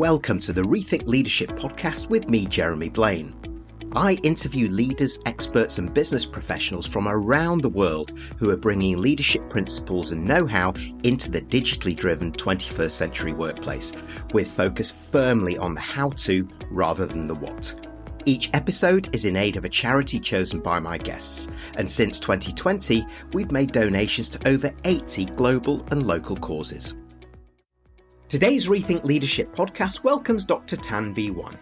Welcome to the Rethink Leadership podcast with me, Jeremy Blaine. I interview leaders, experts and business professionals from around the world who are bringing leadership principles and know-how into the digitally driven 21st century workplace, with focus firmly on the how-to rather than the what. Each episode is in aid of a charity chosen by my guests, and since 2020, we've made donations to over 80 global and local causes. Today's Rethink Leadership podcast welcomes Dr. Tan Bee Wan.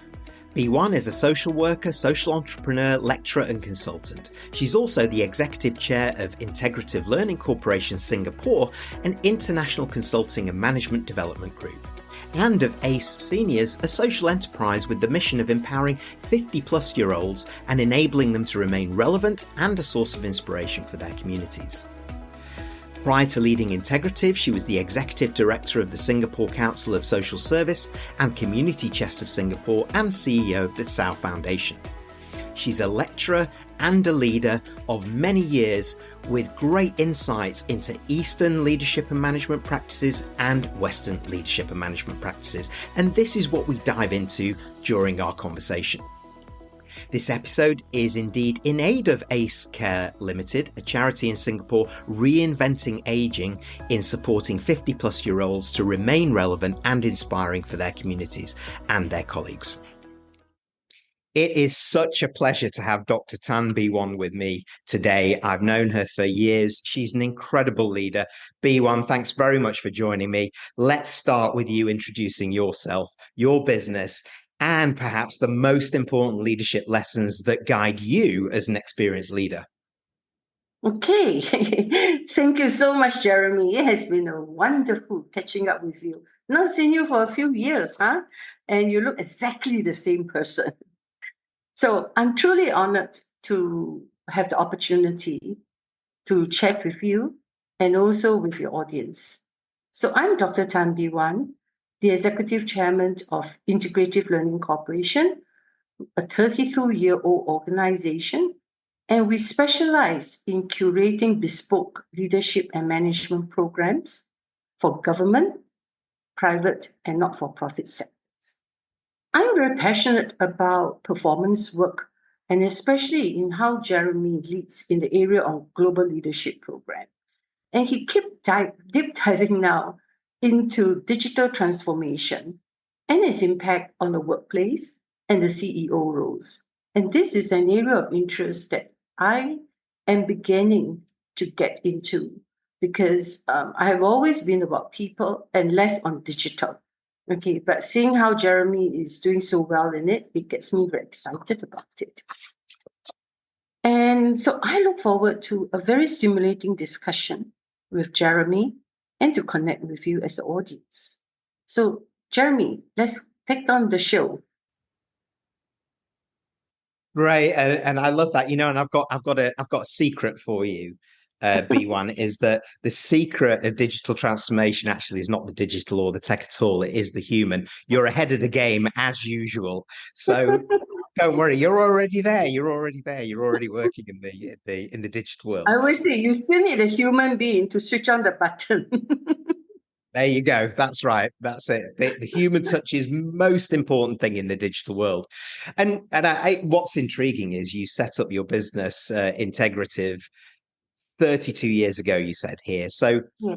Bee Wan is a social worker, social entrepreneur, lecturer and consultant. She's also the executive chair of Integrative Learning Corporation Singapore, an international consulting and management development group, and of ACE Seniors, a social enterprise with the mission of empowering 50-plus-year-olds and enabling them to remain relevant and a source of inspiration for their communities. Prior to leading Integrative, she was the Executive Director of the Singapore Council of Social Service and Community Chest of Singapore and CEO of the Tsao Foundation. She's a lecturer and a leader of many years with great insights into Eastern leadership and management practices and Western leadership and management practices. And this is what we dive into during our conversation. This episode is indeed in aid of ACE Care Limited, a charity in Singapore reinventing ageing in supporting 50-plus-year-olds to remain relevant and inspiring for their communities and their colleagues. It is such a pleasure to have Dr. Tan Bee Wan with me today. I've known her for years. She's an incredible leader. Bee Wan, thanks very much for joining me. Let's start with you introducing yourself, your business, and perhaps the most important leadership lessons that guide you as an experienced leader. Okay. Thank you so much, Jeremy. It has been a wonderful catching up with you. Not seen you for a few years, huh? And you look exactly the same person. So I'm truly honored to have the opportunity to chat with you and also with your audience. So I'm Dr. Tan Bee Wan, the Executive Chairman of Integrative Learning Corporation, a 32-year-old organization, and we specialize in curating bespoke leadership and management programs for government, private, and not-for-profit sectors. I'm very passionate about performance work, and especially in how Jeremy leads in the area of global leadership program. And he keeps deep diving now into digital transformation and its impact on the workplace and the CEO roles. And this is an area of interest that I am beginning to get into because I have always been about people and less on digital. Okay, but seeing how Jeremy is doing so well in it, it gets me very excited about it. And so I look forward to a very stimulating discussion with Jeremy and to connect with you as the audience. So, Jeremy, let's take on the show. Great, and I love that. And I've got a secret for you. Bee Wan, is that the secret of digital transformation actually is not the digital or the tech at all. It is the human. You're ahead of the game as usual. So don't worry, you're already there. You're already working in the digital world. I always say you still need a human being to switch on the button. There you go. That's right. That's it. The human touch is most important thing in the digital world. And what's intriguing is you set up your business, Integrative, 32 years ago, you said here. So Yeah.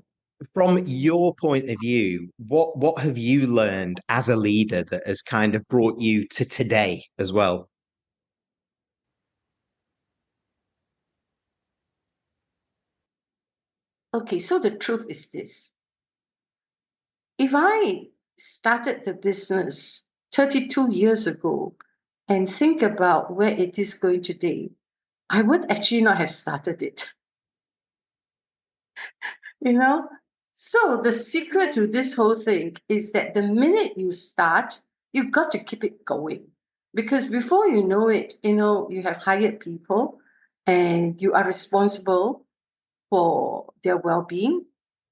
from your point of view, what have you learned as a leader that has kind of brought you to today as well? Okay, so the truth is this. If I started the business 32 years ago and think about where it is going today, I would actually not have started it. So the secret to this whole thing is that the minute you start, you've got to keep it going. Because before you know it, you have hired people and you are responsible for their well-being.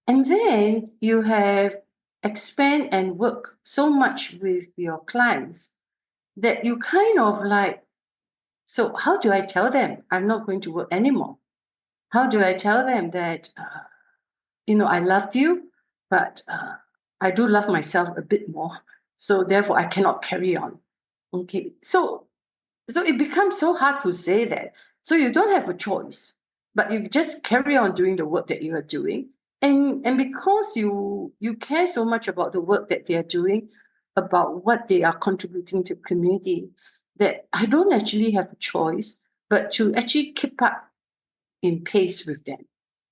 And then you have expand and work so much with your clients that you kind of like, so how do I tell them I'm not going to work anymore? How do I tell them that, I loved you, but I do love myself a bit more. So therefore, I cannot carry on. Okay, so it becomes so hard to say that. So you don't have a choice, but you just carry on doing the work that you are doing. And because you care so much about the work that they are doing, about what they are contributing to the community, that I don't actually have a choice, but to actually keep up in pace with them.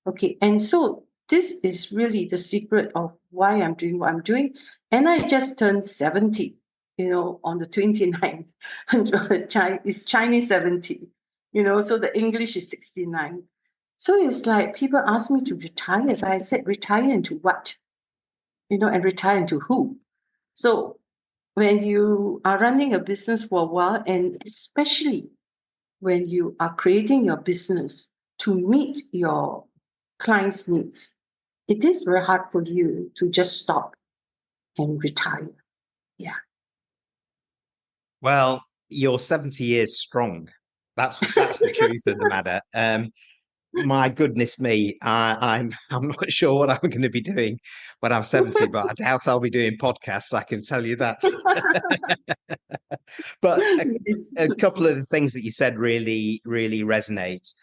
Okay, and so this is really the secret of why I'm doing what I'm doing. And I just turned 70, on the 29th. It's Chinese 70, so the English is 69. So it's like people ask me to retire, but I said, retire into what? And retire into who? So when you are running a business for a while, and especially when you are creating your business to meet your clients' needs, it is very hard for you to just stop and retire. Yeah. Well, you're 70 years strong. That's the truth of the matter. My goodness me, I'm not sure what I'm going to be doing when I'm 70, but I doubt I'll be doing podcasts. I can tell you that. But a couple of the things that you said really, really resonate.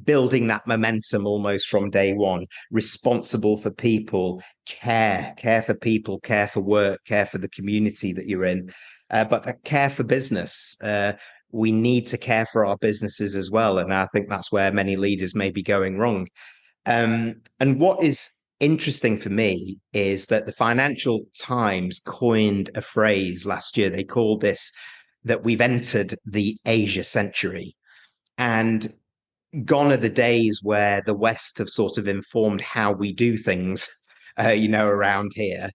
Building that momentum almost from day one, responsible for people, care for people, care for work, care for the community that you're in, but the care for business. We need to care for our businesses as well. And I think that's where many leaders may be going wrong. And what is interesting for me is that the Financial Times coined a phrase last year. They called this that we've entered the Asia century. And gone are the days where the West have sort of informed how we do things, around here.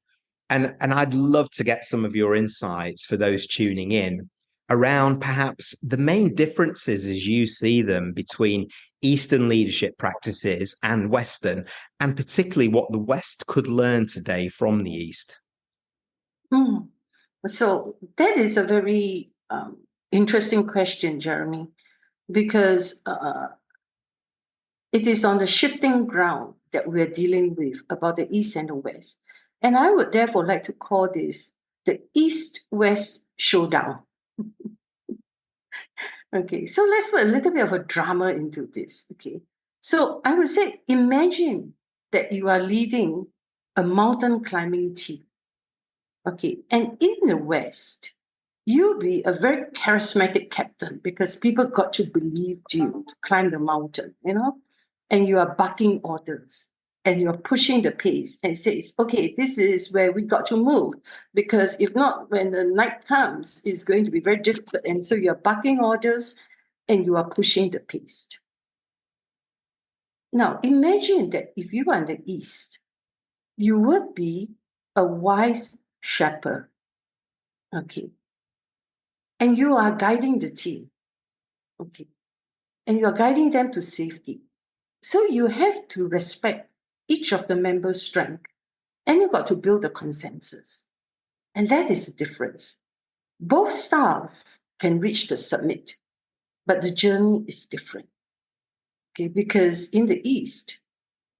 And I'd love to get some of your insights for those tuning in around perhaps the main differences as you see them between Eastern leadership practices and Western, and particularly what the West could learn today from the East. So that is a very interesting question, Jeremy, because it is on the shifting ground that we're dealing with about the East and the West. And I would therefore like to call this the East-West showdown. Okay, so let's put a little bit of a drama into this. Okay, so I would say, imagine that you are leading a mountain climbing team. Okay, and in the West, you'll be a very charismatic captain because people got to believe you to climb the mountain, and you are barking orders and you're pushing the pace and says, okay, this is where we got to move, because if not, when the night comes, it's going to be very difficult. And so you're barking orders and you are pushing the pace. Now, imagine that if you are in the East, you would be a wise shepherd. Okay. And you are guiding the team. Okay. And you are guiding them to safety. So you have to respect each of the members' strength, and you've got to build a consensus. And that is the difference. Both styles can reach the summit, but the journey is different. Okay, because in the East,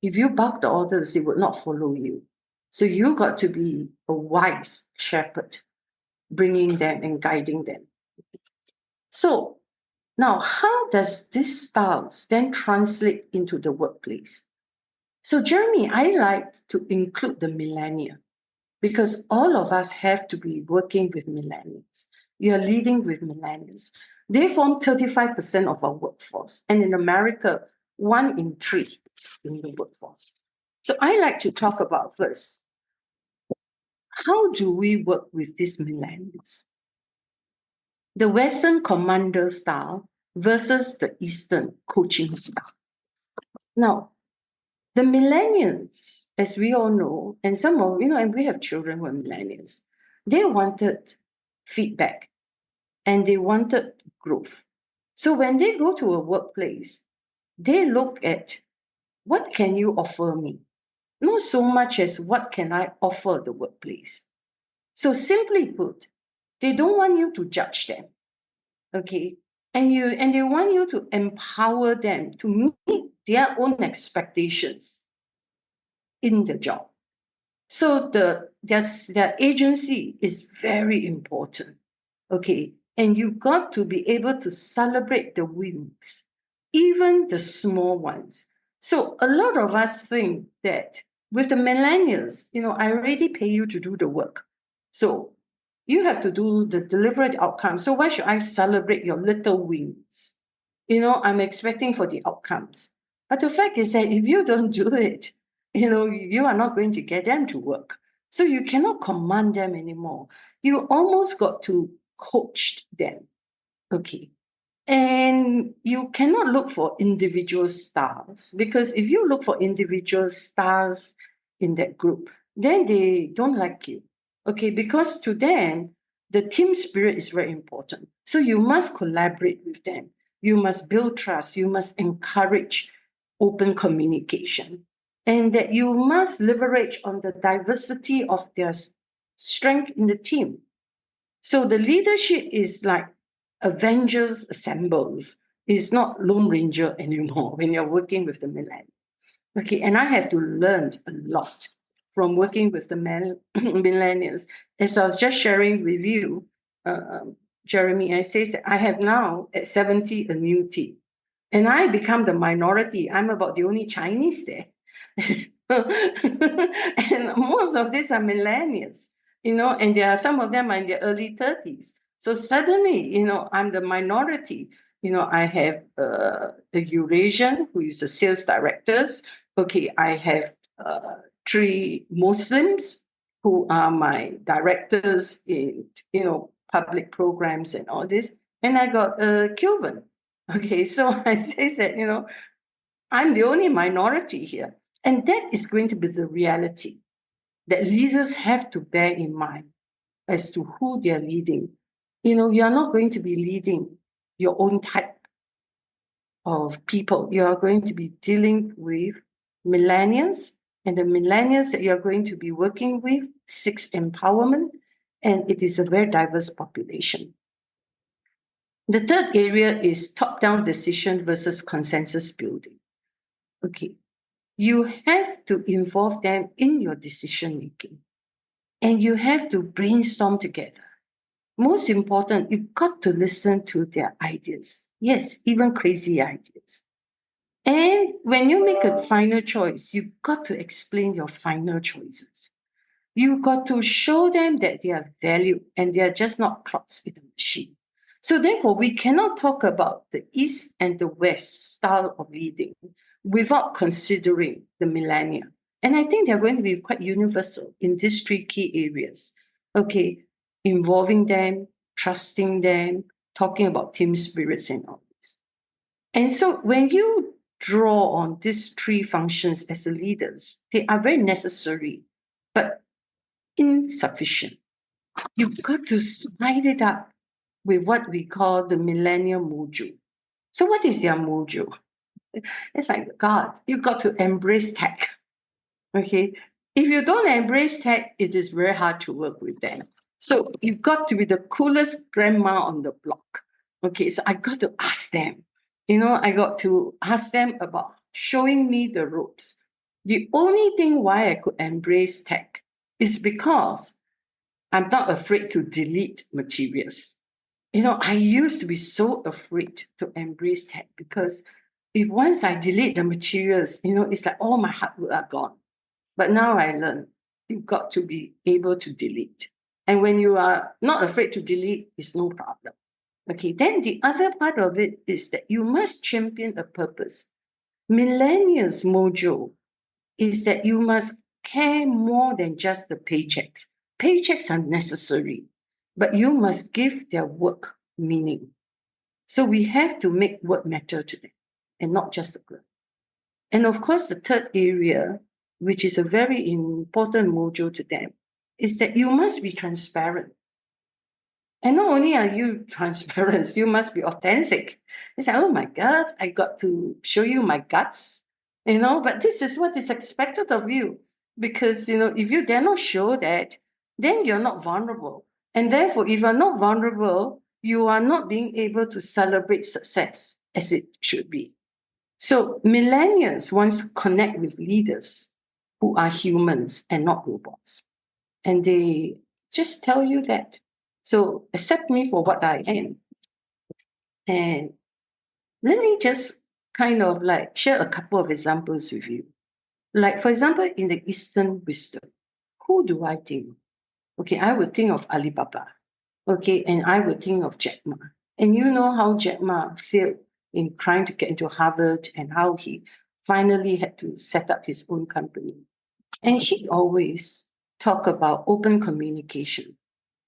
if you bark the orders, they would not follow you. So you got to be a wise shepherd, bringing them and guiding them. So now, how does this styles then translate into the workplace? So, Jeremy, I like to include the millennial, because all of us have to be working with millennials. You are leading with millennials. They form 35% of our workforce. And in America, 1 in 3 in the workforce. So I like to talk about first, how do we work with these millennials? The Western commander style versus the Eastern coaching style. Now, the millennials, as we all know, and some of, and we have children who are millennials, they wanted feedback and they wanted growth. So when they go to a workplace, they look at, what can you offer me? Not so much as what can I offer the workplace. So simply put, they don't want you to judge them. Okay. And they want you to empower them to meet their own expectations in the job. So their agency is very important. Okay. And you've got to be able to celebrate the wins, even the small ones. So a lot of us think that with the millennials, I already pay you to do the work. So you have to do the deliberate outcome. So why should I celebrate your little wins? I'm expecting for the outcomes. But the fact is that if you don't do it, you are not going to get them to work. So you cannot command them anymore. You almost got to coach them. Okay. And you cannot look for individual stars, because if you look for individual stars in that group, then they don't like you. Okay, because to them, the team spirit is very important. So you must collaborate with them. You must build trust. You must encourage open communication. And that you must leverage on the diversity of their strength in the team. So the leadership is like Avengers assembles. It's not Lone Ranger anymore when you're working with the millennials. Okay, and I have to learn a lot from working with the millennials. As I was just sharing with you, Jeremy, I say that I have now at 70 a new team, and I become the minority. I'm about the only Chinese there. And most of these are millennials, and there are some of them are in their early 30s. So suddenly, I'm the minority. I have the Eurasian, who is the sales directors. Okay, I have 3 Muslims who are my directors in, public programs and all this. And I got a Cuban. Okay, so I say that, I'm the only minority here. And that is going to be the reality that leaders have to bear in mind as to who they're leading. You're not going to be leading your own type of people. You are going to be dealing with millennials, and the millennials that you're going to be working with seeks empowerment, and it is a very diverse population. The third area is top-down decision versus consensus building. Okay, you have to involve them in your decision making, and you have to brainstorm together. Most important, you've got to listen to their ideas. Yes, even crazy ideas. And when you make a final choice, you've got to explain your final choices. You've got to show them that they are valued and they are just not clocks in the machine. So therefore, we cannot talk about the East and the West style of leading without considering the millennial. And I think they're going to be quite universal in these 3 key areas. Okay, involving them, trusting them, talking about team spirits and all this. And so when you draw on these 3 functions as leaders, they are very necessary, but insufficient. You've got to slide it up with what we call the millennial mojo. So what is their mojo? It's like, God, you've got to embrace tech. Okay. If you don't embrace tech, it is very hard to work with them. So you've got to be the coolest grandma on the block. Okay. So I got to ask them. I got to ask them about showing me the ropes. The only thing why I could embrace tech is because I'm not afraid to delete materials. I used to be so afraid to embrace tech because if once I delete the materials, it's like all my hard work are gone. But now I learn you've got to be able to delete. And when you are not afraid to delete, it's no problem. Okay, then the other part of it is that you must champion a purpose. Millennials' mojo is that you must care more than just the paychecks. Paychecks are necessary, but you must give their work meaning. So we have to make work matter to them and not just the growth. And of course, the third area, which is a very important mojo to them, is that you must be transparent. And not only are you transparent, you must be authentic. It's like, oh my God, I got to show you my guts, but this is what is expected of you. Because, if you dare not show that, then you're not vulnerable. And therefore, if you're not vulnerable, you are not being able to celebrate success as it should be. So millennials want to connect with leaders who are humans and not robots. And they just tell you that. So accept me for what I am. And let me just kind of like share a couple of examples with you. Like, for example, in the Eastern wisdom, who do I think? Okay, I would think of Alibaba. Okay, and I would think of Jack Ma. And you know how Jack Ma failed in trying to get into Harvard and how he finally had to set up his own company. And he always talked about open communication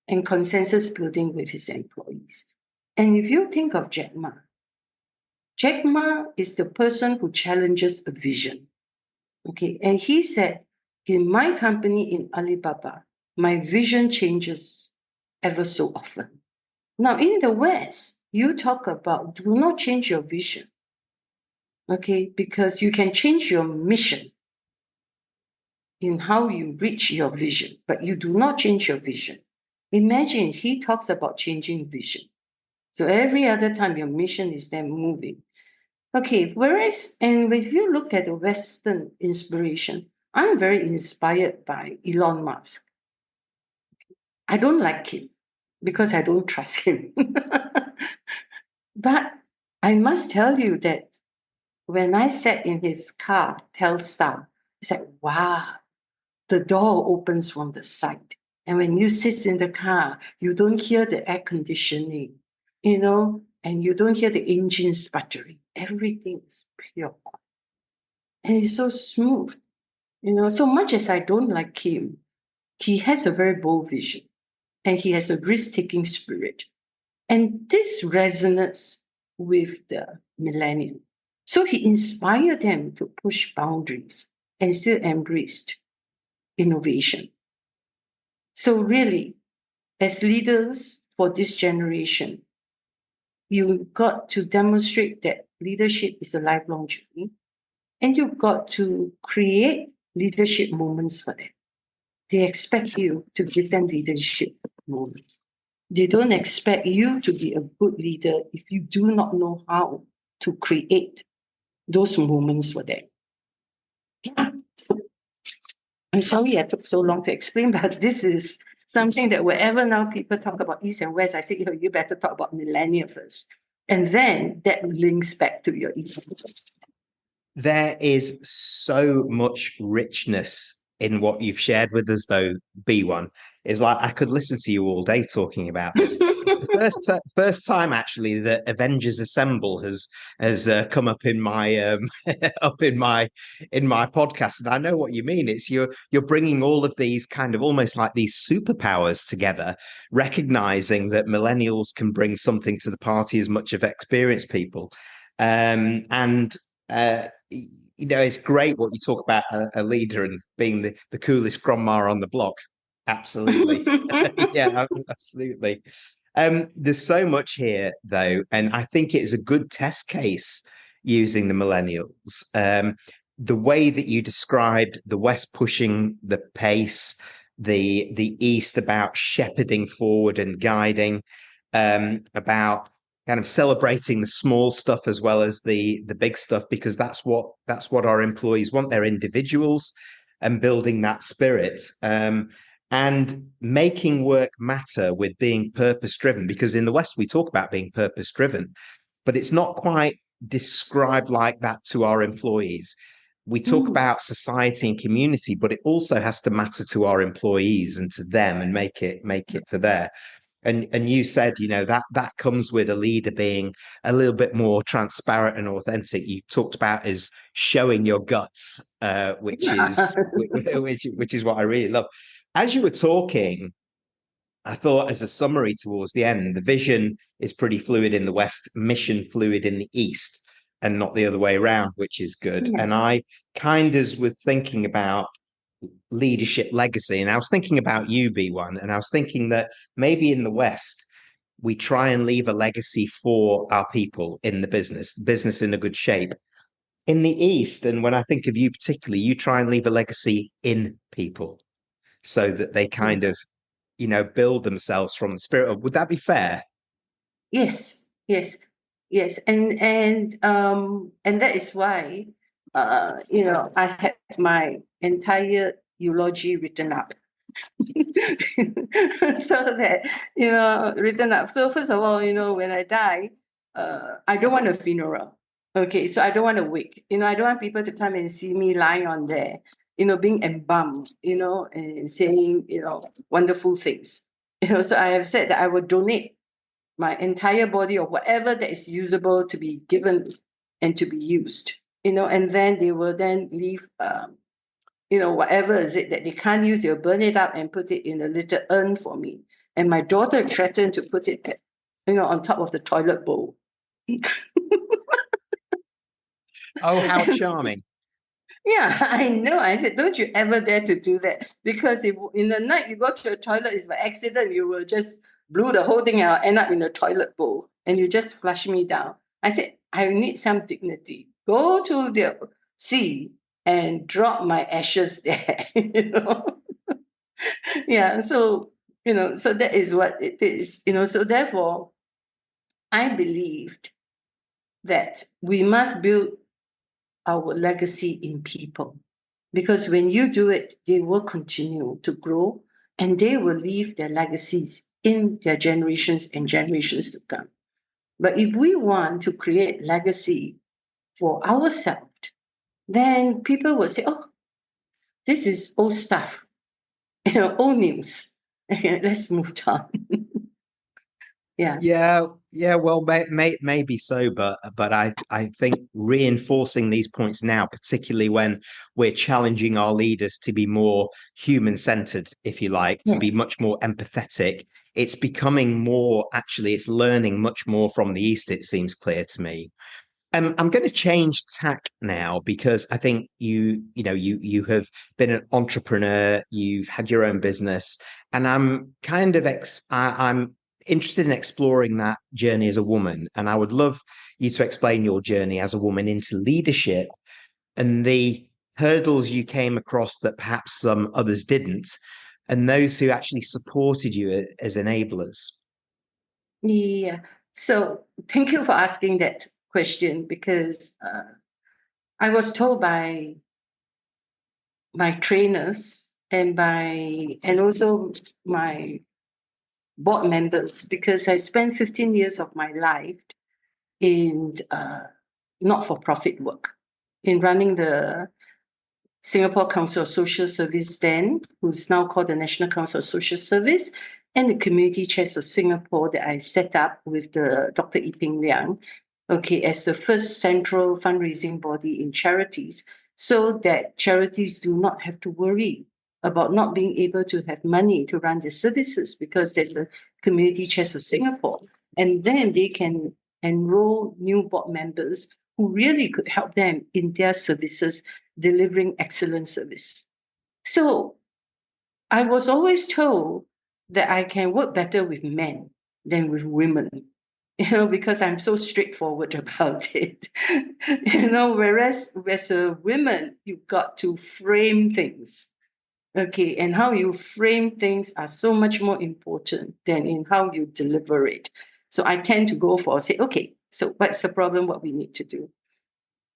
and consensus building with his employees. And if you think of Jack Ma is the person who challenges a vision. Okay, and he said, in my company in Alibaba, my vision changes ever so often. Now, in the West, you talk about do not change your vision, okay, because you can change your mission in how you reach your vision, but you do not change your vision. Imagine he talks about changing vision. So every other time your mission is then moving. Okay, whereas, and if you look at the Western inspiration, I'm very inspired by Elon Musk. I don't like him because I don't trust him. But I must tell you that when I sat in his car, Telstar, it's like, wow, the door opens from the side. And when you sit in the car, you don't hear the air conditioning, and you don't hear the engine sputtering. Everything is pure. And it's so smooth. So much as I don't like him, he has a very bold vision and he has a risk-taking spirit. And this resonates with the millennium. So he inspired them to push boundaries and still embraced innovation. So really, as leaders for this generation, you've got to demonstrate that leadership is a lifelong journey, and you've got to create leadership moments for them. They expect you to give them leadership moments. They don't expect you to be a good leader if you do not know how to create those moments for them. Yeah. I'm sorry I took so long to explain, but this is something that wherever now people talk about East and West, I say, you better talk about millennial first. And then that links back to your East and West. There is so much richness in what you've shared with us, though, Bee Wan. It's like I could listen to you all day talking about this. The first time actually that Avengers Assemble has come up in my in my podcast, and I know what you mean. It's you're bringing all of these kind of almost like these superpowers together, recognizing that millennials can bring something to the party as much of experienced people, and it's great what you talk about a leader and being the coolest grandma on the block. Absolutely. Yeah, absolutely. There's so much here, though, and I think it is a good test case using the millennials. The way that you described the West pushing the pace, the East about shepherding forward and guiding, about kind of celebrating the small stuff as well as the big stuff, because that's what our employees want. They're individuals, and building that spirit, and making work matter with being purpose driven, because in the West we talk about being purpose driven, but it's not quite described like that to our employees. We talk about society and community, but it also has to matter to our employees and to them, and make it for there. And you said, that comes with a leader being a little bit more transparent and authentic. You talked about is showing your guts, which is what I really love. As you were talking, I thought as a summary towards the end, the vision is pretty fluid in the West, mission fluid in the East, and not the other way around, which is good. Yeah. And I kind of was thinking about leadership legacy, and I was thinking about you, Bee Wan, and I was thinking that maybe in the West we try and leave a legacy for our people in the business in a good shape. In the East, and when I think of you particularly, you try and leave a legacy in people so that they kind of build themselves from the spirit of. Would that be fair? Yes, yes, yes, and that is why I had my entire eulogy written up. So that, written up. So first of all, when I die, I don't want a funeral. Okay, so I don't want a wake. I don't want people to come and see me lying on there, being embalmed, and saying, wonderful things. So I have said that I will donate my entire body or whatever that is usable to be given and to be used, and then they will then leave, whatever is it that they can't use, they'll burn it up and put it in a little urn for me. And my daughter threatened to put it, on top of the toilet bowl. Oh, how charming. Yeah, I know. I said, don't you ever dare to do that. Because if in the night you go to the toilet, it's by accident, you will just blew the whole thing out, end up in a toilet bowl, and you just flush me down. I said, I need some dignity. Go to the sea and drop my ashes there. Yeah, so, so that is what it is. So therefore, I believed that we must build our legacy in people. Because when you do it, they will continue to grow and they will leave their legacies in their generations and generations to come. But if we want to create legacy for ourselves, then people will say, oh, this is old stuff, old news. Let's move on. Yeah. Yeah. Well, maybe so, but I think reinforcing these points now, particularly when we're challenging our leaders to be more human-centered, if you like, to be Yes. much more empathetic, it's becoming more. Actually, it's learning much more from the East. It seems clear to me. I'm going to change tack now because I think you have been an entrepreneur, you've had your own business, and I'm kind of I'm interested in exploring that journey as a woman, and I would love you to explain your journey as a woman into leadership and the hurdles you came across that perhaps some others didn't, and those who actually supported you as enablers. Yeah. So thank you for asking that question because I was told by my trainers and also my board members, because I spent 15 years of my life in not-for-profit work, in running the Singapore Council of Social Service then, who's now called the National Council of Social Service, and the Community Chairs of Singapore that I set up with the Dr. Ee Peng Liang, as the first central fundraising body in charities, so that charities do not have to worry about not being able to have money to run their services because there's a Community Chairs of Singapore. And then they can enroll new board members who really could help them in their services, delivering excellent service. So I was always told that I can work better with men than with women, because I'm so straightforward about it. Whereas as a woman, you've got to frame things. Okay, and how you frame things are so much more important than in how you deliver it. So I tend to go for, say, okay, so what's the problem, what we need to do?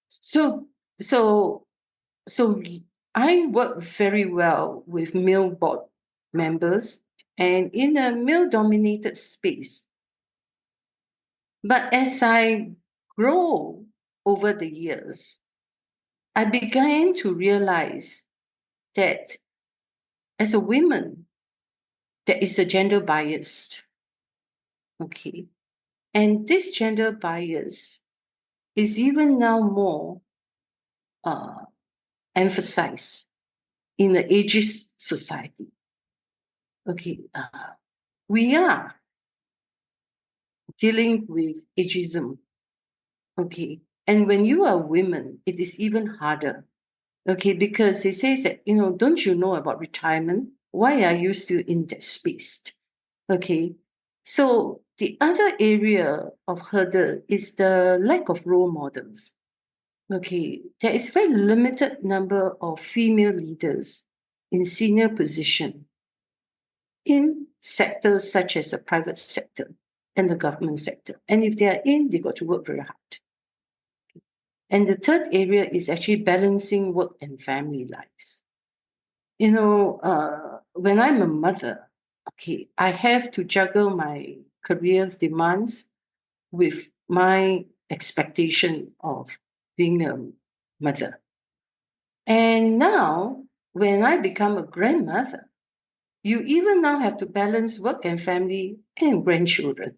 So I work very well with male board members and in a male-dominated space. But as I grow over the years, I began to realize that as a woman, there is a gender bias. Okay. And this gender bias is even now more emphasized in the ageist society. Okay. We are dealing with ageism. Okay. And when you are women, it is even harder. Okay, because it says that, don't you know about retirement? Why are you still in that space? Okay. So the other area of hurdle is the lack of role models. Okay. There is a very limited number of female leaders in senior position in sectors such as the private sector and the government sector. And if they are in, they got to work very hard. And the third area is actually balancing work and family lives. when I'm a mother, okay, I have to juggle my career's demands with my expectation of being a mother. And now, when I become a grandmother, you even now have to balance work and family and grandchildren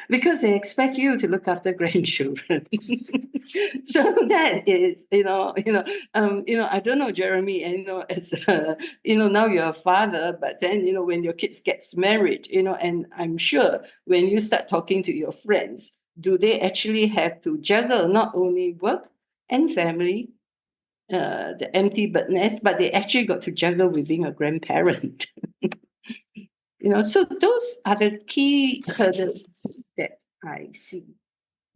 because they expect you to look after grandchildren. So that is, I don't know, Jeremy, and as now you're a father, but then when your kids gets married, and I'm sure when you start talking to your friends, do they actually have to juggle not only work and family, the empty bird nest, but they actually got to juggle with being a grandparent. So those are the key hurdles that I see.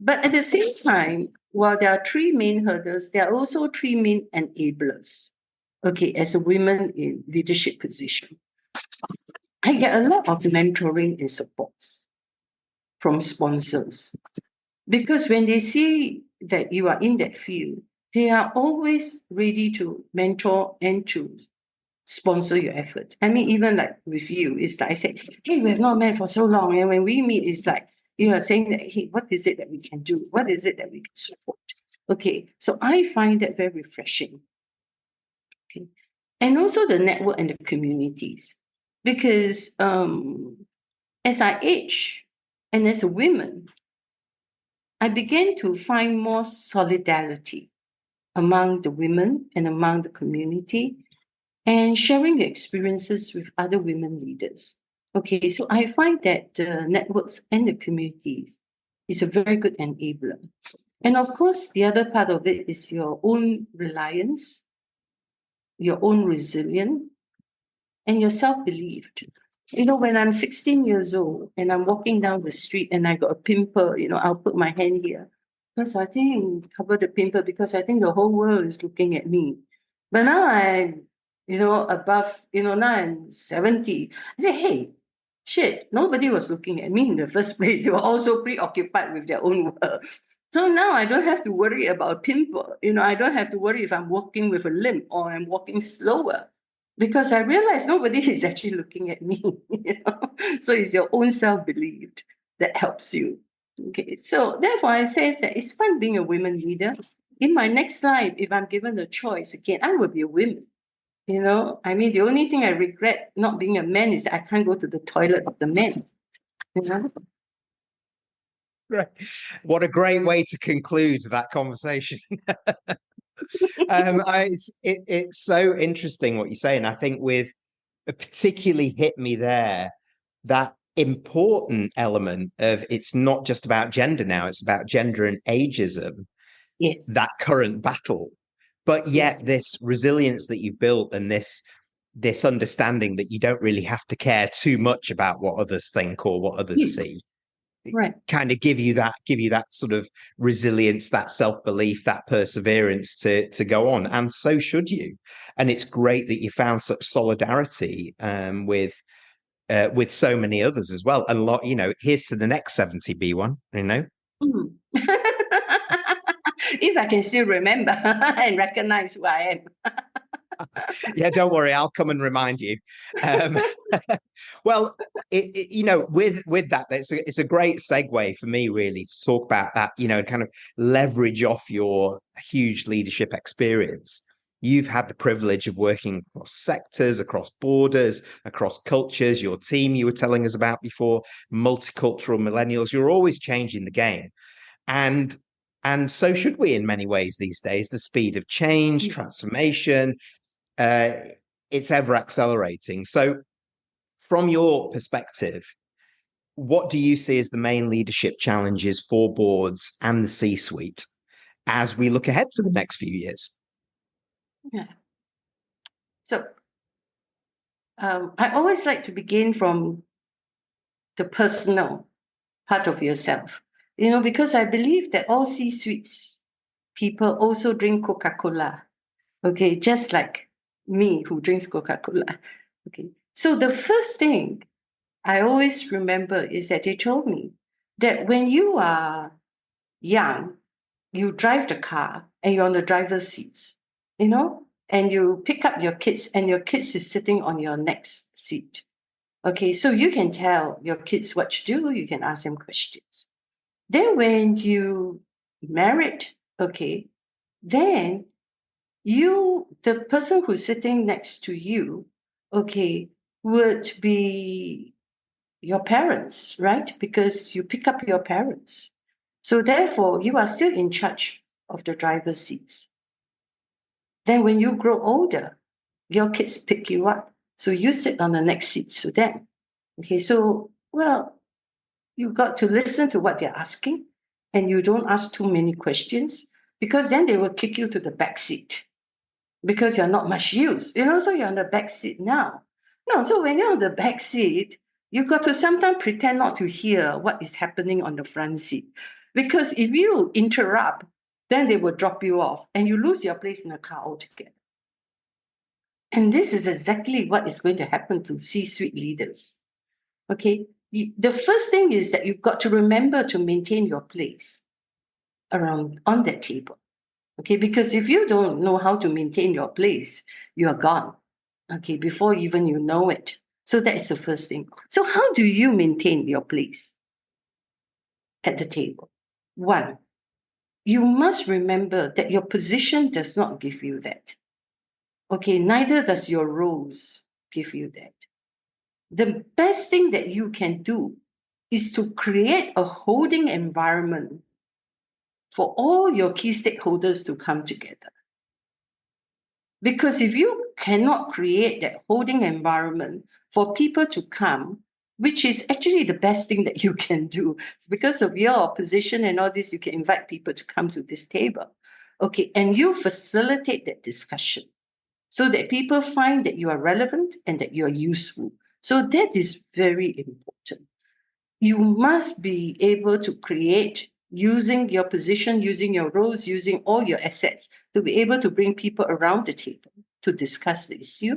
But at the same time, while there are three main hurdles, there are also three main enablers. Okay, as a woman in leadership position, I get a lot of mentoring and supports from sponsors because when they see that you are in that field, they are always ready to mentor and to sponsor your effort. I mean, even like with you, it's like I said, hey, we have not met for so long. And when we meet, it's like you are saying that, hey, what is it that we can do? What is it that we can support? Okay, so I find that very refreshing. Okay. And also the network and the communities. Because as I age and as a woman, I began to find more solidarity among the women and among the community and sharing the experiences with other women leaders. Okay, so I find that the networks and the communities is a very good enabler. And of course, the other part of it is your own reliance, your own resilience, and your self-belief. When I'm 16 years old and I'm walking down the street and I got a pimple, I'll put my hand here because I think cover the pimple because I think the whole world is looking at me. But now I'm, above, now I'm 70. I say, hey, shit, nobody was looking at me in the first place. They were also preoccupied with their own world. So now I don't have to worry about a pimple. I don't have to worry if I'm walking with a limp or I'm walking slower because I realize nobody is actually looking at me. So it's your own self-belief that helps you. Okay, so therefore I say that it's fun being a women leader. In my next life, if I'm given a choice again, I will be a woman. I mean, the only thing I regret not being a man is that I can't go to the toilet of the men. You know? Right. What a great way to conclude that conversation. It's so interesting what you say, and I think with particularly hit me there that important element of it's not just about gender now; it's about gender and ageism. Yes. That current battle, but yet Yes. this resilience that you've built and this understanding that you don't really have to care too much about what others think or what others Yes. see. Right. Kind of give you that sort of resilience, that self-belief, that perseverance to go on, and so should you. And it's great that you found such solidarity with so many others as well. And here's to the next 70 B1. If I can still remember and recognize who I am. Yeah, don't worry, I'll come and remind you. Well, with that, it's a great segue for me really to talk about that. Kind of leverage off your huge leadership experience. You've had the privilege of working across sectors, across borders, across cultures. Your team you were telling us about before, multicultural millennials. You're always changing the game, and so should we in many ways these days. The speed of change, transformation, it's ever accelerating. So, from your perspective, what do you see as the main leadership challenges for boards and the C-suite as we look ahead for the next few years? Yeah. So I always like to begin from the personal part of yourself, because I believe that all C-suites people also drink Coca-Cola. Okay, just like me who drinks Coca-Cola. Okay, so the first thing I always remember is that they told me that when you are young, you drive the car and you're on the driver's seats, and you pick up your kids, and your kids is sitting on your next seat. Okay, so you can tell your kids what to do, you can ask them questions. Then when you married, okay, then the person who's sitting next to you, okay, would be your parents, right? Because you pick up your parents. So therefore, you are still in charge of the driver's seats. Then when you grow older, your kids pick you up. So you sit on the next seat to them. Okay, so, well, you've got to listen to what they're asking, and you don't ask too many questions, because then they will kick you to the back seat because you're not much use. So you're on the back seat now. No, so when you're on the back seat, you've got to sometimes pretend not to hear what is happening on the front seat. Because if you interrupt, then they will drop you off and you lose your place in the car altogether. And this is exactly what is going to happen to C-suite leaders. Okay, the first thing is that you've got to remember to maintain your place around on that table. Okay, because if you don't know how to maintain your place, you are gone. Okay, before even you know it. So that is the first thing. So how do you maintain your place at the table? One, you must remember that your position does not give you that. Okay, neither does your roles give you that. The best thing that you can do is to create a holding environment for all your key stakeholders to come together. Because if you cannot create that holding environment for people to come, which is actually the best thing that you can do, because of your position and all this, you can invite people to come to this table. Okay, and you facilitate that discussion so that people find that you are relevant and that you are useful. So that is very important. You must be able to create, using your position, using your roles, using all your assets, to be able to bring people around the table to discuss the issue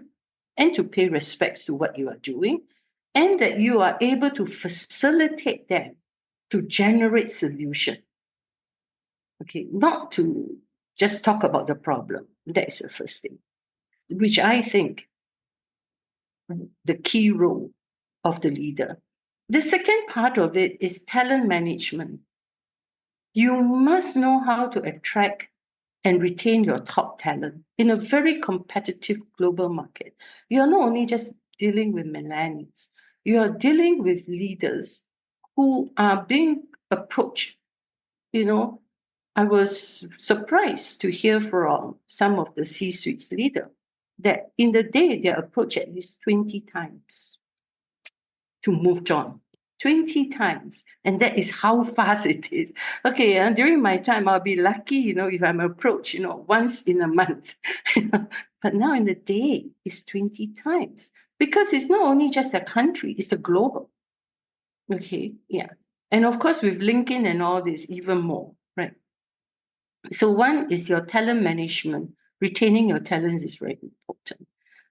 and to pay respects to what you are doing, and that you are able to facilitate them to generate solution. Okay, not to just talk about the problem. That is the first thing, which I think the key role of the leader. The second part of it is talent management. You must know how to attract and retain your top talent in a very competitive global market. You're not only just dealing with millennials, you are dealing with leaders who are being approached. I was surprised to hear from some of the C-suite leaders that in the day they're approached at least 20 times to move on. 20 times. And that is how fast it is. Okay, and during my time, I'll be lucky, if I'm approached, once in a month. But now in the day, it's 20 times. Because it's not only just a country, it's the global. Okay, yeah. And of course, with LinkedIn and all this, even more, right? So one is your talent management. Retaining your talents is very important.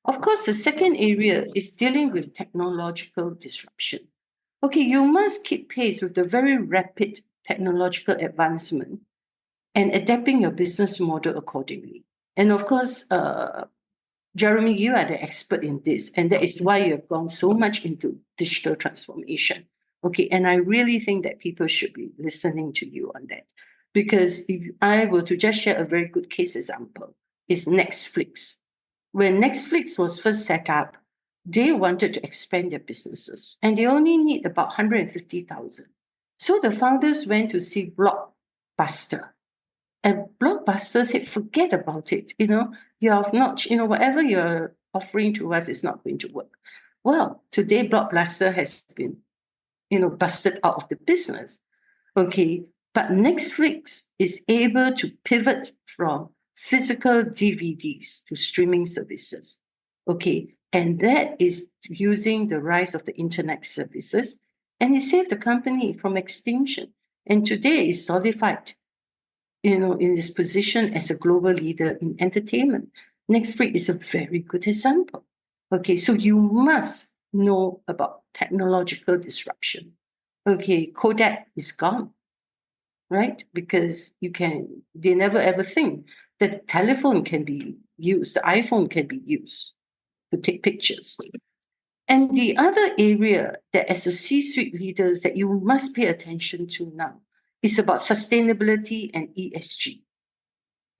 Of course, the second area is dealing with technological disruption. Okay, you must keep pace with the very rapid technological advancement and adapting your business model accordingly. And of course, Jeremy, you are the expert in this, and that is why you have gone so much into digital transformation. Okay, and I really think that people should be listening to you on that. Because if I were to just share a very good case example, is Netflix. When Netflix was first set up, they wanted to expand their businesses, and they only need about 150,000. So the founders went to see Blockbuster. And Blockbuster said, forget about it. You have not, whatever you're offering to us is not going to work. Well, today Blockbuster has been, busted out of the business. Okay, but Netflix is able to pivot from physical DVDs to streaming services. Okay, and that is using the rise of the internet services, and it saved the company from extinction. And today is solidified, in its position as a global leader in entertainment. Netflix is a very good example. Okay, so you must know about technological disruption. Okay, Kodak is gone, right? Because they never ever think that telephone can be used. The iPhone can be used to take pictures. And the other area that as a C-suite leaders that you must pay attention to now is about sustainability and ESG.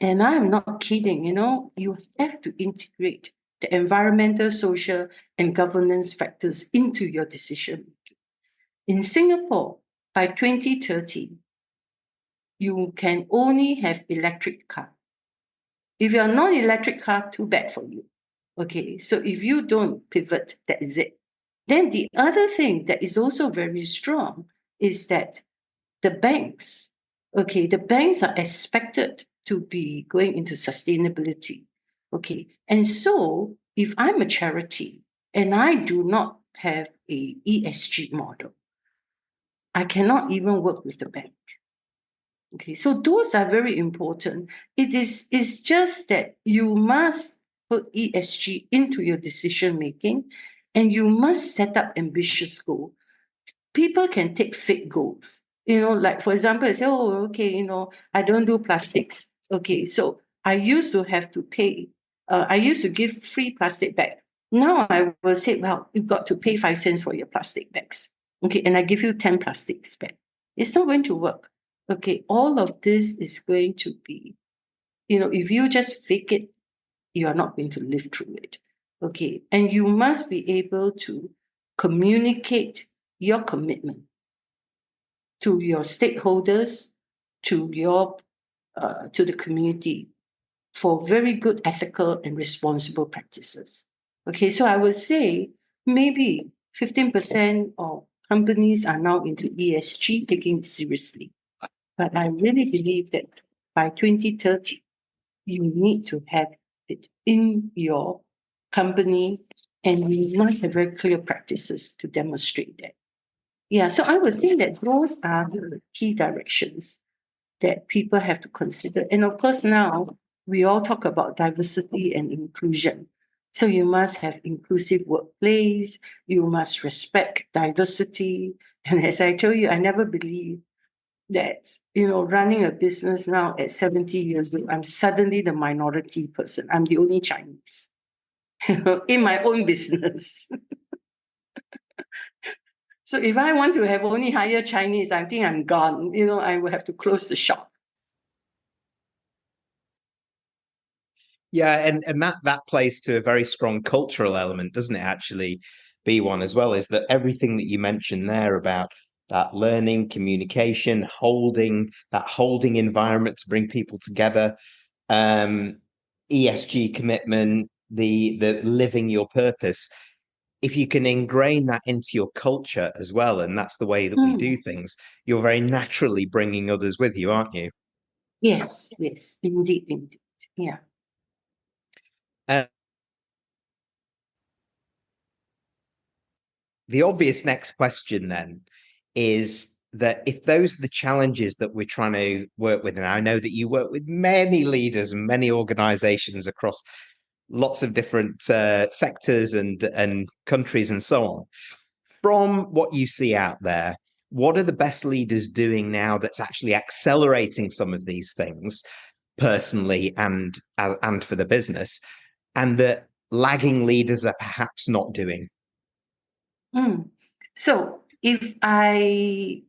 And I'm not kidding, you have to integrate the environmental, social, and governance factors into your decision making. In Singapore, by 2030, you can only have electric car. If you're non-electric car, too bad for you. Okay, so if you don't pivot, that is it. Then the other thing that is also very strong is that the banks are expected to be going into sustainability. Okay, and so if I'm a charity and I do not have a ESG model, I cannot even work with the bank. Okay, so those are very important. It's just that you must put ESG into your decision making, and you must set up ambitious goals. People can take fake goals. Like for example, I say, oh, okay, I don't do plastics. Okay, so I used to have to pay. I used to give free plastic bag. Now I will say, well, you've got to pay 5 cents for your plastic bags. Okay, and I give you 10 plastics back. It's not going to work. Okay, all of this is going to be, if you just fake it, you are not going to live through it. Okay, and you must be able to communicate your commitment to your stakeholders, to the community for very good ethical and responsible practices. Okay, so I would say maybe 15% of companies are now into ESG, taking it seriously. But I really believe that by 2030, you need to have it in your company, and you must have very clear practices to demonstrate that. Yeah, so I would think that those are the key directions that people have to consider. And of course, now we all talk about diversity and inclusion. So you must have inclusive workplace, you must respect diversity. And as I told you, I never believed that, running a business now at 70 years old, I'm suddenly the minority person. I'm the only Chinese in my own business. So if I want to have only hire Chinese, I think I'm gone. I will have to close the shop. Yeah, and that plays to a very strong cultural element, doesn't it, actually, Bee Wan, as well, is that everything that you mentioned there about that learning, communication, holding environment to bring people together, ESG commitment, the living your purpose. If you can ingrain that into your culture as well, and that's the way that we do things, you're very naturally bringing others with you, aren't you? Yes, indeed. Yeah. The obvious next question then is that if those are the challenges that we're trying to work with, and I know that you work with many leaders and many organizations across lots of different sectors and countries and so on, from what you see out there, what are the best leaders doing now that's actually accelerating some of these things personally and for the business, and that lagging leaders are perhaps not doing? So if I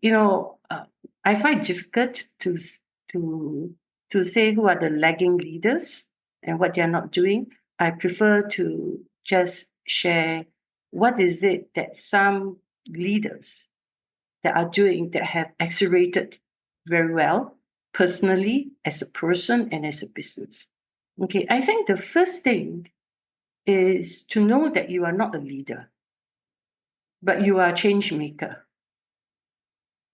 find it difficult to say who are the lagging leaders and what they are not doing. I prefer to just share what is it that some leaders that are doing that have accelerated very well, personally, as a person and as a business. Okay, I think the first thing is to know that you are not a leader, but you are a change maker.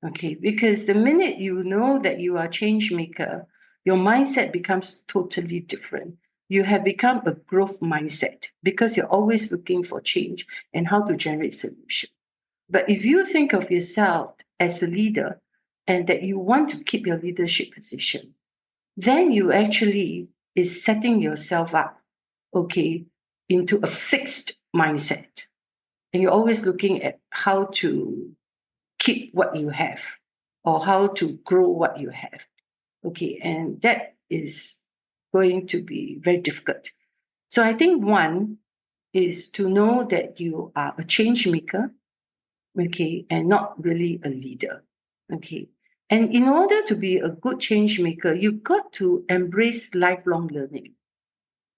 Okay, because the minute you know that you are a change maker, your mindset becomes totally different. You have become a growth mindset because you're always looking for change and how to generate solution. But if you think of yourself as a leader and that you want to keep your leadership position, then you actually is setting yourself up, okay, into a fixed mindset. And you're always looking at how to keep what you have or how to grow what you have. Okay, and that is going to be very difficult. So I think one is to know that you are a change maker, okay, and not really a leader, okay. And in order to be a good change maker, you've got to embrace lifelong learning,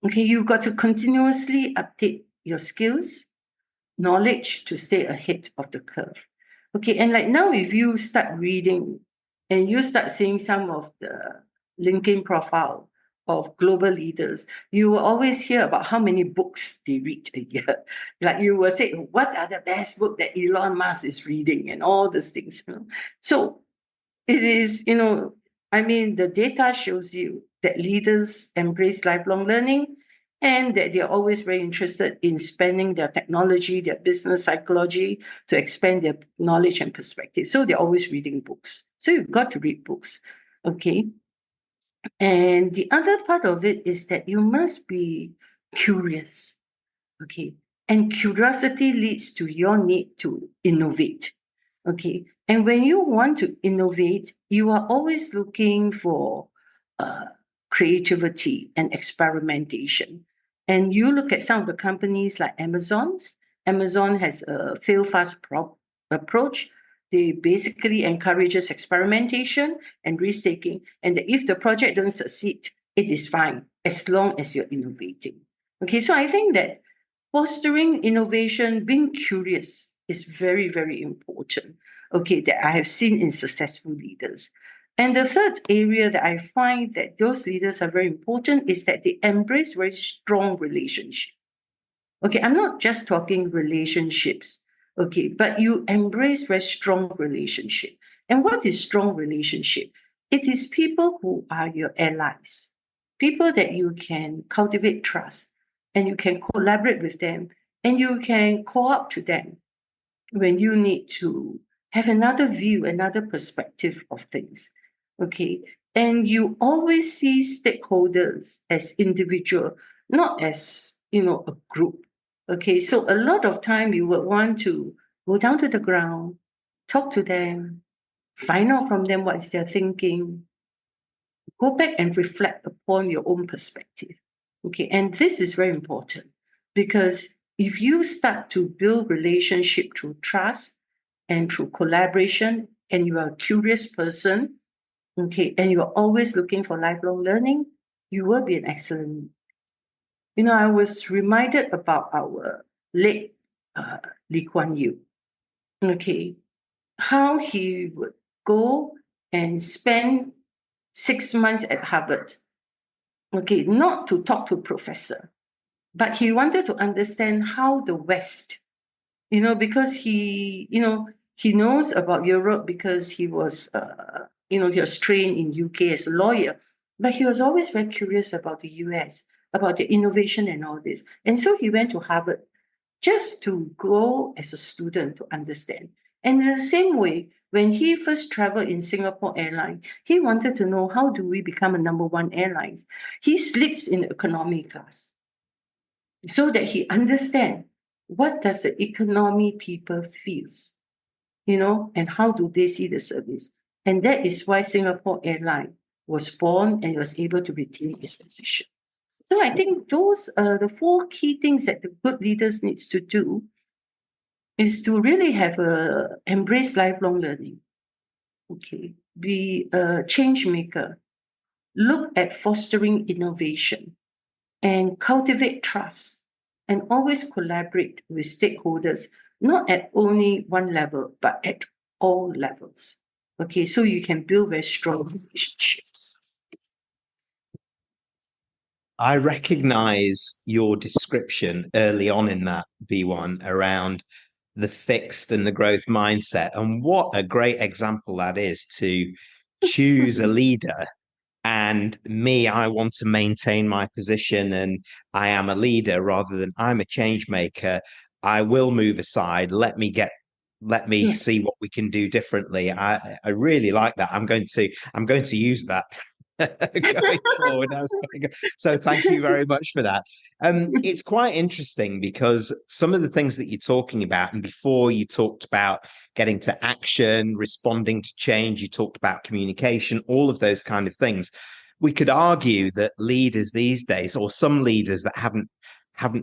okay. You've got to continuously update your skills, knowledge to stay ahead of the curve. Okay, and like now, if you start reading and you start seeing some of the LinkedIn profile of global leaders, you will always hear about how many books they read a year. Like you will say, what are the best book that Elon Musk is reading and all these things. So it is, I mean, the data shows you that leaders embrace lifelong learning and that they're always very interested in spending their technology, their business psychology to expand their knowledge and perspective. So they're always reading books. So you've got to read books. Okay. And the other part of it is that you must be curious. Okay. And curiosity leads to your need to innovate. Okay. And when you want to innovate, you are always looking for uh, creativity and experimentation. And you look at some of the companies like Amazon has a fail fast approach. They basically encourages experimentation and risk taking. And if the project doesn't succeed, it is fine as long as you're innovating. Okay, so I think that fostering innovation, being curious is very, very important. Okay, that I have seen in successful leaders. And the third area that I find that those leaders are very important is that they embrace very strong relationships. Okay, I'm not just talking relationships, okay, but you embrace very strong relationship. And what is strong relationship? It is people who are your allies, people that you can cultivate trust and you can collaborate with them and you can call up to them when you need to have another view, another perspective of things. Okay. And you always see stakeholders as individual, not as, a group. Okay. So a lot of time you would want to go down to the ground, talk to them, find out from them what is their thinking, go back and reflect upon your own perspective. Okay. And this is very important because if you start to build relationship through trust and through collaboration, and you are a curious person, okay, and you're always looking for lifelong learning, you will be an excellent. I was reminded about our late Lee Kuan Yew, okay, how he would go and spend 6 months at Harvard, okay, not to talk to a professor, but he wanted to understand how the West, because he knows about Europe because he was trained in UK as a lawyer, but he was always very curious about the US, about the innovation and all this. And so he went to Harvard just to go as a student to understand. And in the same way, when he first traveled in Singapore Airlines, he wanted to know how do we become a number one airlines. He sleeps in economy class so that he understand what does the economy people feels, and how do they see the service. And that is why Singapore Airlines was born and was able to retain its position. So I think those are the four key things that the good leaders needs to do is to really have embrace lifelong learning. Okay, be a change maker, look at fostering innovation, and cultivate trust, and always collaborate with stakeholders, not at only one level, but at all levels. Okay, so you can build very strong relationships. I recognize your description early on in that B1 around the fixed and the growth mindset. And what a great example that is to choose a leader. And me, I want to maintain my position and I am a leader rather than I'm a change maker. I will move aside. Let me Yes. see what we can do differently. I really like that. I'm going to use that going forward. So thank you very much for that. It's quite interesting because some of the things that you're talking about, and before you talked about getting to action, responding to change, you talked about communication, all of those kind of things. we could argue that leaders these days, or some leaders that haven't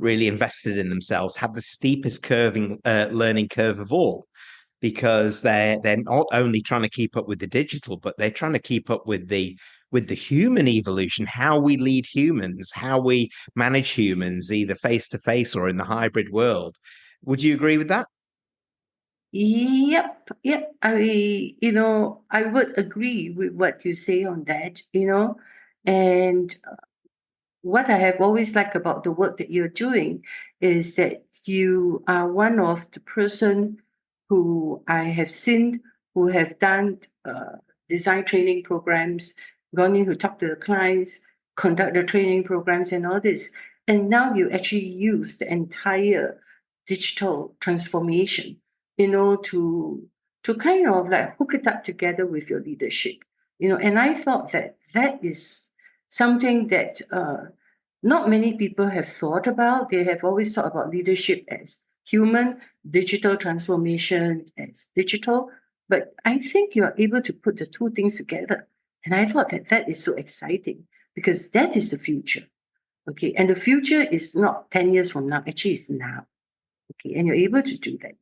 really invested in themselves, have the steepest learning curve of all, because they're not only trying to keep up with the digital, but they're trying to keep up with the human evolution, how we lead humans, how we manage humans, either face to face or in the hybrid world. Would you agree with that? Yep. I would agree with what you say on that, and what I have always liked about the work that you're doing is that you are one of the person who I have seen who have done design training programs, gone in to talk to the clients, conduct the training programs and all this. And now you actually use the entire digital transformation, to kind of like hook it up together with your leadership. And I thought that is something that not many people have thought about. They have always thought about leadership as human, digital transformation as digital. But I think you are able to put the two things together. And I thought that is so exciting because that is the future. Okay. And the future is not 10 years from now, actually, it's now. Okay. And you're able to do that.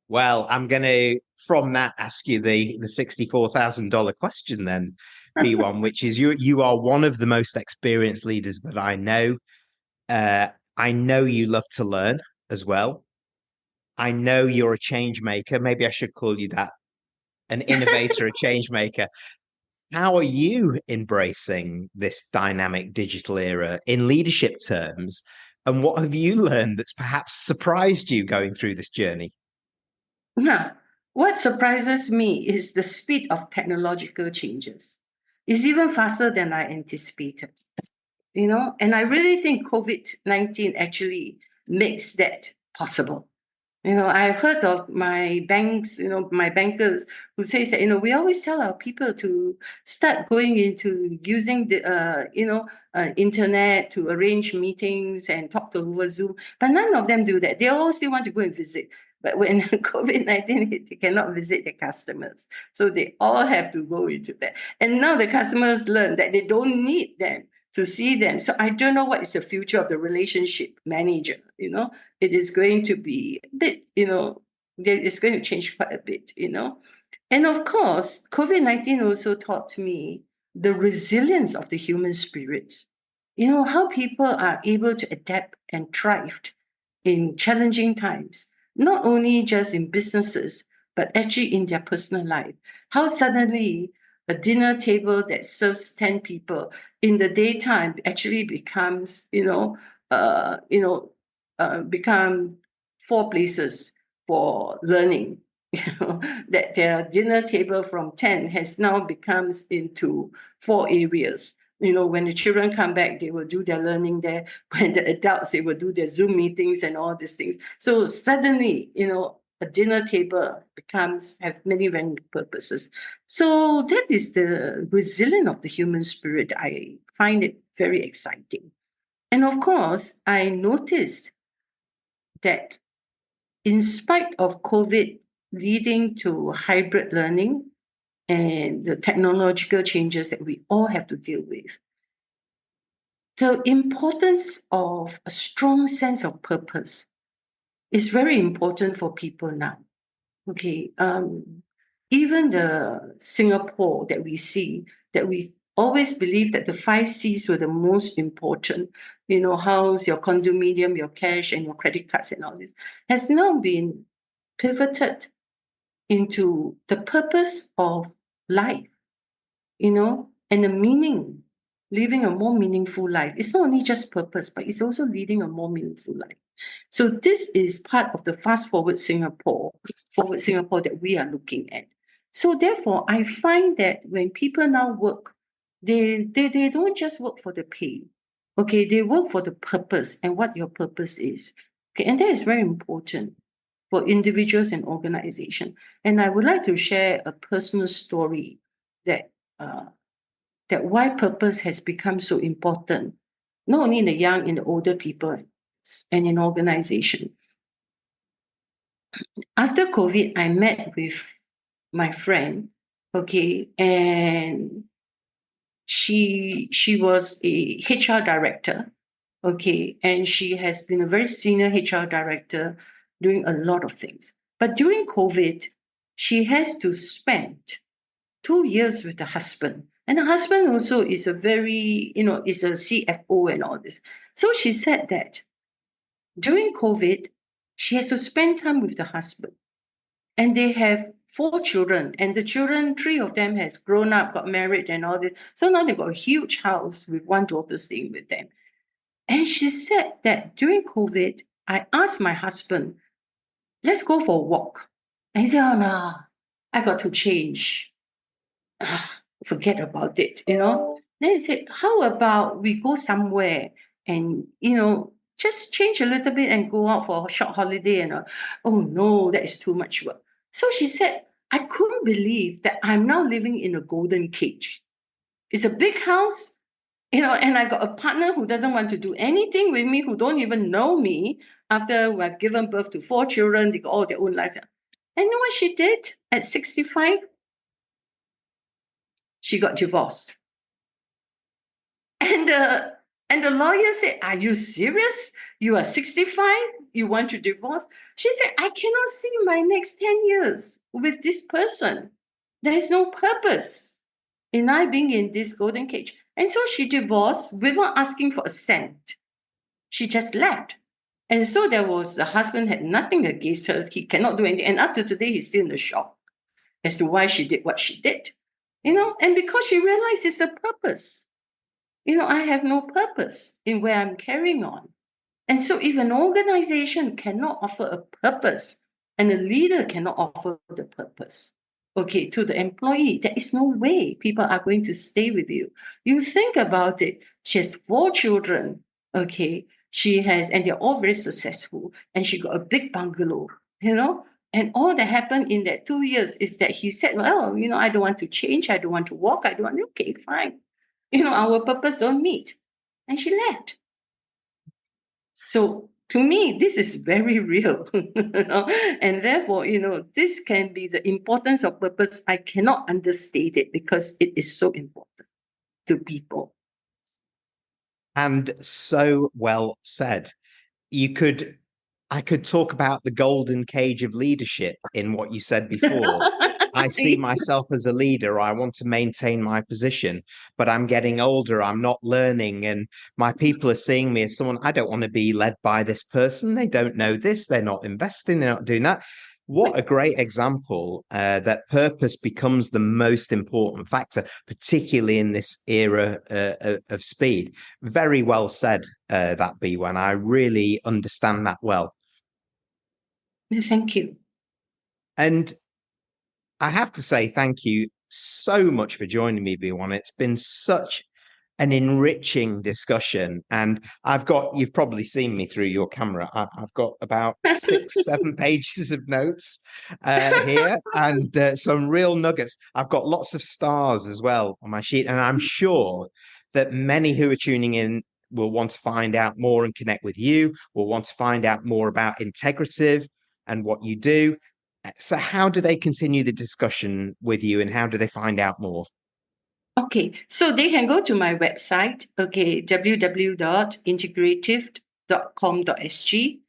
Well, I'm going to, from that, ask you the $64,000 question then, B1, which is you are one of the most experienced leaders that I know. I know you love to learn as well. I know you're a change maker. Maybe I should call you that, an innovator, a change maker. How are you embracing this dynamic digital era in leadership terms? And what have you learned that's perhaps surprised you going through this journey? Now, what surprises me is the speed of technological changes. It's even faster than I anticipated. And I really think COVID-19 actually makes that possible. I've heard of my banks, my bankers who says that, we always tell our people to start going into using the, internet to arrange meetings and talk to over Zoom, but none of them do that. They all still want to go and visit. But when COVID-19 hit, they cannot visit their customers. So they all have to go into that. And now the customers learn that they don't need them to see them. So I don't know what is the future of the relationship manager. It is going to be a bit, it's going to change quite a bit. And of course, COVID-19 also taught me the resilience of the human spirit. How people are able to adapt and thrive in challenging times, not only just in businesses, but actually in their personal life. How suddenly a dinner table that serves 10 people in the daytime actually becomes, become four places for learning. That their dinner table from 10 has now becomes into four areas. When the children come back, they will do their learning there. When the adults, they will do their Zoom meetings and all these things. So suddenly, a dinner table have many purposes. So that is the resilience of the human spirit. I find it very exciting. And of course, I noticed that in spite of COVID leading to hybrid learning and the technological changes that we all have to deal with, the importance of a strong sense of purpose is very important for people now. Okay, even the Singapore that we see, that we always believe that the 5 Cs were the most important, house, your condominium, your cash, and your credit cards and all this, has now been pivoted into the purpose of life, and the meaning, living a more meaningful life. It's not only just purpose, but it's also leading a more meaningful life. So this is part of the forward Singapore that we are looking at. So therefore, I find that when people now work, they don't just work for the pay. Okay, they work for the purpose and what your purpose is. Okay, and that is very important for individuals and organizations. And I would like to share a personal story that why purpose has become so important, not only in the young, in the older people and in organization. After COVID, I met with my friend, okay, and she was a HR director, okay, and she has been a very senior HR director doing a lot of things. But during COVID, she has to spend 2 years with the husband. And the husband also is a very, is a CFO and all this. So she said that during COVID, she has to spend time with the husband. And they have 4 children. And the children, 3 of them has grown up, got married and all this. So now they've got a huge house with one daughter staying with them. And she said that during COVID, I asked my husband, let's go for a walk. And he said, oh no, I got to change. Forget about it, Then he said, how about we go somewhere and, just change a little bit and go out for a short holiday? And oh no, that is too much work. So she said, I couldn't believe that I'm now living in a golden cage. It's a big house, and I got a partner who doesn't want to do anything with me, who don't even know me after I've given birth to 4 children. They got all their own lives. And you know what she did at 65? She got divorced. And the lawyer said, are you serious? You are 65? You want to divorce? She said, I cannot see my next 10 years with this person. There is no purpose in I being in this golden cage. And so she divorced without asking for a cent. She just left. And so the husband had nothing against her. He cannot do anything. And up to today, he's still in the shock as to why she did what she did. And because she realized it's a purpose. I have no purpose in where I'm carrying on. And so if an organization cannot offer a purpose and a leader cannot offer the purpose, okay, to the employee, there is no way people are going to stay with you. You think about it. She has 4 children, okay, and they're all very successful, and she got a big bungalow, and all that happened in that 2 years is that he said, well, I don't want to change. I don't want to walk. Okay, fine. Our purpose don't meet. And she left. So to me, this is very real. And therefore, this can be the importance of purpose. I cannot understate it because it is so important to people. And so well said. I could talk about the golden cage of leadership in what you said before. I see myself as a leader. I want to maintain my position, but I'm getting older. I'm not learning. And my people are seeing me as someone, I don't want to be led by this person. They don't know this. They're not investing. They're not doing that. What a great example that purpose becomes the most important factor, particularly in this era of speed. Very well said, that Bee Wan. I really understand that well. Thank you. And I have to say thank you so much for joining me, Bee Wan. It's been such an enriching discussion. And you've probably seen me through your camera. I've got about 6-7 pages of notes here and some real nuggets. I've got lots of stars as well on my sheet. And I'm sure that many who are tuning in will want to find out more and connect with you, will want to find out more about Integrative and what you do. So how do they continue the discussion with you and how do they find out more? Okay, so they can go to my website, okay, www.integrative.com.sg,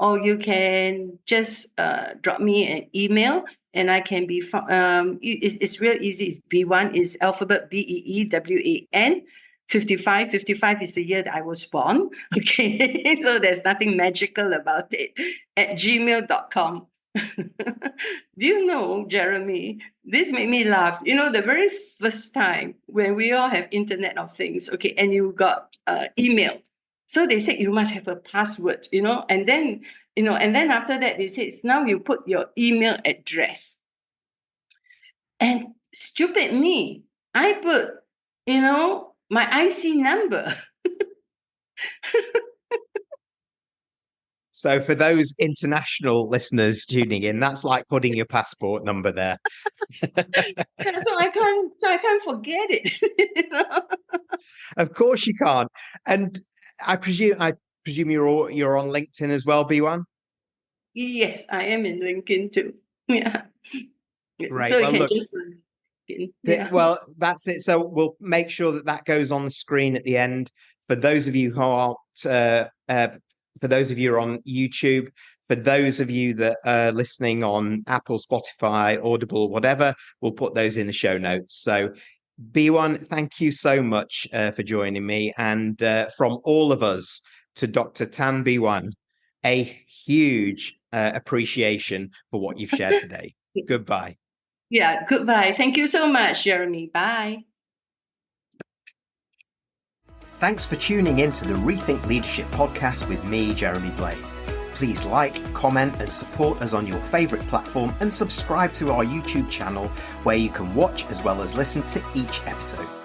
or you can just drop me an email and I can be, it's real easy. It's B1, is alphabet BEEWAN. 55 is the year that I was born. Okay, so there's nothing magical about it. At gmail.com. Do you know, Jeremy, this made me laugh. The very first time when we all have Internet of Things, okay, and you got email. So they said you must have a password, and then, and then after that they said, now you put your email address. And stupid me, I put, my IC number. So for those international listeners tuning in, that's like putting your passport number there. So I can't forget it. Of course you can't. And I presume you're on LinkedIn as well, Bee Wan? Yes, I am in LinkedIn too. Yeah. Great. So well, look, Yeah. Well, that's it. So we'll make sure that goes on the screen at the end. For those of you who aren't, for those of you who are on YouTube, for those of you that are listening on Apple, Spotify, Audible, whatever, we'll put those in the show notes. So Bee Wan, thank you so much for joining me. And from all of us to Dr. Tan Bee Wan, a huge appreciation for what you've shared today. Goodbye. Yeah, goodbye. Thank you so much, Jeremy. Bye. Thanks for tuning in to the Rethink Leadership podcast with me, Jeremy Blaine. Please like, comment, and support us on your favourite platform, and subscribe to our YouTube channel where you can watch as well as listen to each episode.